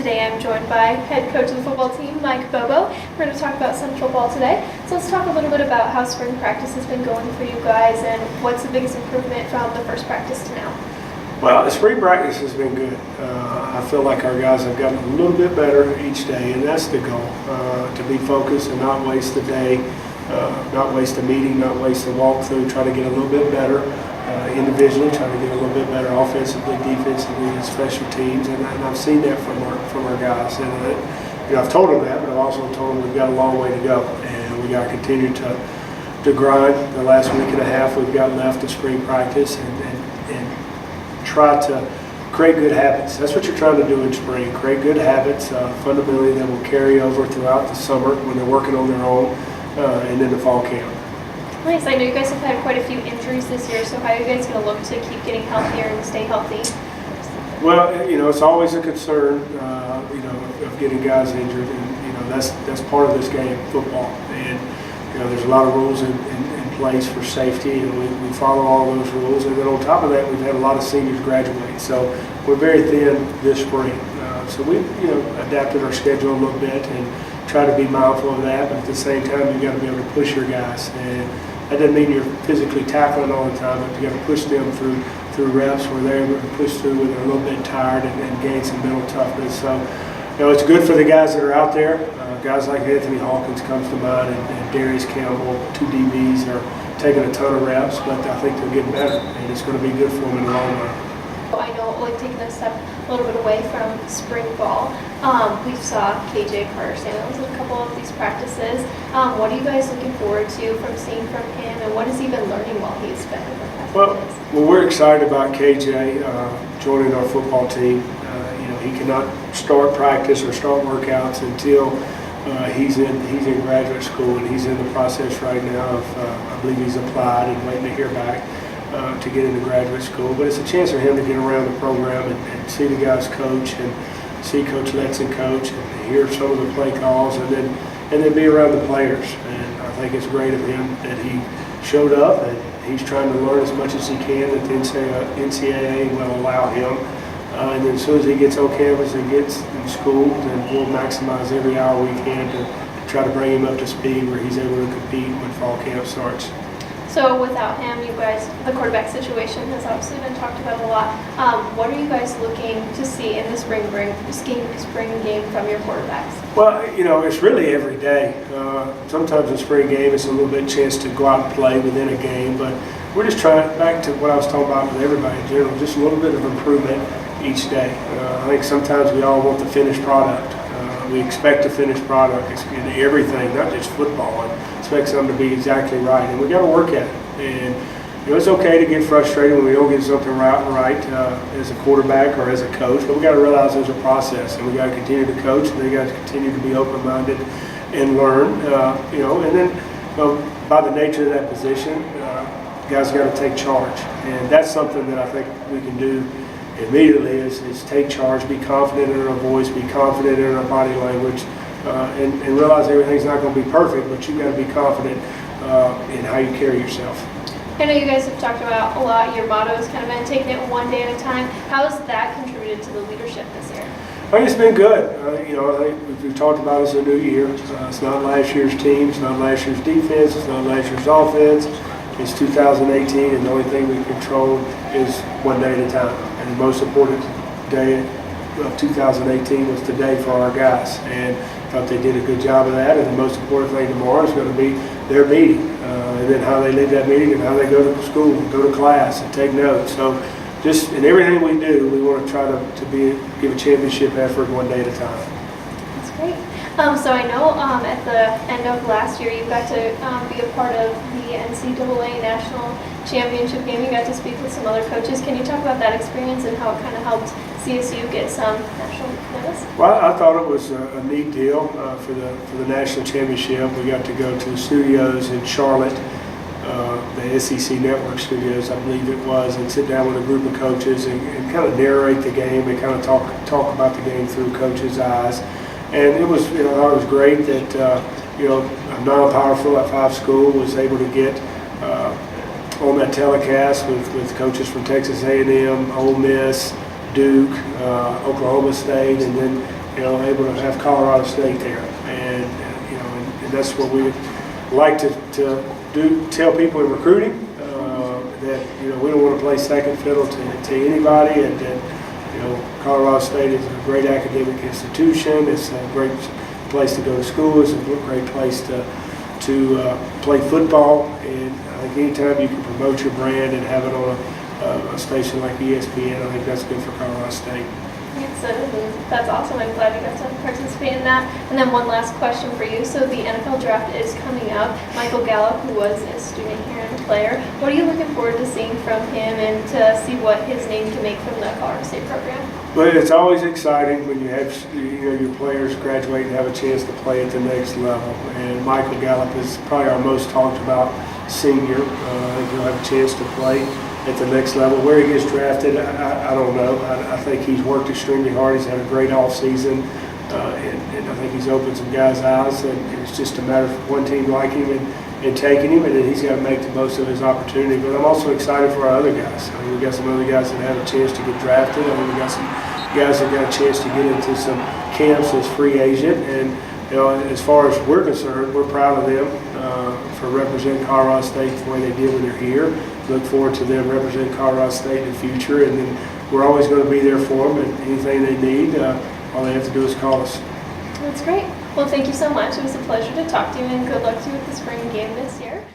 Today I'm joined by head coach of the football team, Bobo. We're going to talk about some football today. So let's talk a little bit about how spring practice has been going for you guys and what's the biggest improvement from the first practice to now. Well, the spring practice has been good. I feel like our guys have gotten a little bit better each day, and that's the goal, to be focused and not waste the day, not waste a meeting, not waste a walkthrough, try to get a little bit better individually, try to get a little bit better offensively, defensively, and special teams, and I've seen that from our guys. And I've told them that, but I've also told them we've got a long way to go, and we got to continue to grind. The last week and a half we've got left of spring practice, and try to create good habits. That's what you're trying to do in spring, create good habits, fundamentally that will carry over throughout the summer when they're working on their own, and then the fall camp. Nice. I know you guys have had quite a few injuries this year, so how are you guys going to look to keep getting healthier and stay healthy? Well, it's always a concern, of getting guys injured, and that's part of this game, football. And there's a lot of rules in place for safety, and we follow all those rules. And then on top of that, we've had a lot of seniors graduate, so we're very thin this spring. So we've adapted our schedule a little bit and try to be mindful of that. But at the same time, you got to be able to push your guys, and that doesn't mean you're physically tackling all the time, but you got to push them through reps where they're able to push through when they're a little bit tired and gain some mental toughness. So it's good for the guys that are out there. Guys like Anthony Hawkins comes to mind, and Darius Campbell, two DBs, are taking a ton of reps, but I think they're getting better, and it's going to be good for them in the long run. I know, taking a step a little bit away from spring ball, we saw KJ Carter-Samuels in a couple of these practices. What are you guys looking forward to seeing from him, and what has he been learning while he's been in the past days? Well, we're excited about KJ joining our football team. He cannot start practice or start workouts until he's in graduate school, and he's in the process right now of I believe he's applied and waiting to hear back to get into graduate school. But it's a chance for him to get around the program and see the guys coach, and see Coach Letson coach, and hear some of the play calls, and then be around the players. And I think it's great of him that he showed up, and he's trying to learn as much as he can that the NCAA will allow him. And then as soon as he gets on campus and gets in school, then we'll maximize every hour we can to try to bring him up to speed where he's able to compete when fall camp starts. So without him, you guys, the quarterback situation has obviously been talked about a lot. What are you guys looking to see in the spring game from your quarterbacks? Well, it's really every day. Sometimes in spring game, it's a little bit chance to go out and play within a game, but we're just trying, back to what I was talking about with everybody in general, just a little bit of improvement each day. I think sometimes we all want the finished product. We expect a finished product in everything, not just football. And expect something to be exactly right, and we got to work at it. And it's okay to get frustrated when we don't get something right as a quarterback or as a coach, but we got to realize there's a process, and we got to continue to coach, and they got to continue to be open-minded and learn. And then by the nature of that position, guys got to take charge, and that's something that I think we can do immediately is take charge, be confident in our voice, be confident in our body language, and realize everything's not going to be perfect, but you got to be confident in how you carry yourself. I know you guys have talked about a lot. Your motto has kind of been taking it one day at a time. How has that contributed to the leadership this year? I think it's been good. I think we've talked about it's a new year. It's not last year's team. It's not last year's defense. It's not last year's offense. It's 2018, and the only thing we control is one day at a time. And the most important day of 2018 was today for our guys, and I thought they did a good job of that. And the most important thing tomorrow is going to be their meeting, and then how they live that meeting and how they go to school, go to class, and take notes. So just in everything we do, we want to try to give a championship effort one day at a time. That's great. So I know at the end of last year you got to be a part of the NCAA National Championship game. You got to speak with some other coaches. Can you talk about that experience and how it kind of helped CSU get some national notice? Well, I thought it was a neat deal for the national championship. We got to go to the studios in Charlotte, the SEC Network studios, I believe it was, and sit down with a group of coaches and kind of narrate the game and kind of talk about the game through coaches' eyes. And it was, I thought it was great that a non-powerful F5 school was able to get on that telecast with coaches from Texas A&M, Ole Miss, Duke, Oklahoma State, and then able to have Colorado State there. And, and that's what we like to tell people in recruiting, that, we don't want to play second fiddle to anybody, and that, Colorado State is a great academic institution. It's a great place to go to school. It's a great place to play football. And I think anytime you can promote your brand and have it on a station like ESPN, I think that's good for Colorado State. So that's awesome. I'm glad you got to participate in that. And then one last question for you. So the NFL draft is coming up. Michael Gallup, who was a student here and a player, what are you looking forward to seeing from him and to see what his name can make from the Colorado State program? Well, it's always exciting when you have your players graduate and have a chance to play at the next level. And Michael Gallup is probably our most talked about senior. I think he'll have a chance to play at the next level. Where he gets drafted, I don't know. I think he's worked extremely hard. He's had a great off season, and I think he's opened some guys' eyes. And it's just a matter of one team liking him and taking him, and then he's got to make the most of his opportunity. But I'm also excited for our other guys. I mean, we got some other guys that have a chance to get drafted. I mean, we got some guys that got a chance to get into some camps as free agent. And as far as we're concerned, we're proud of them for representing Colorado State the way they did when they're here. Look forward to them representing Colorado State in the future, and then we're always going to be there for them, and anything they need, all they have to do is call us. That's great. Well, thank you so much. It was a pleasure to talk to you, and good luck to you with the spring game this year.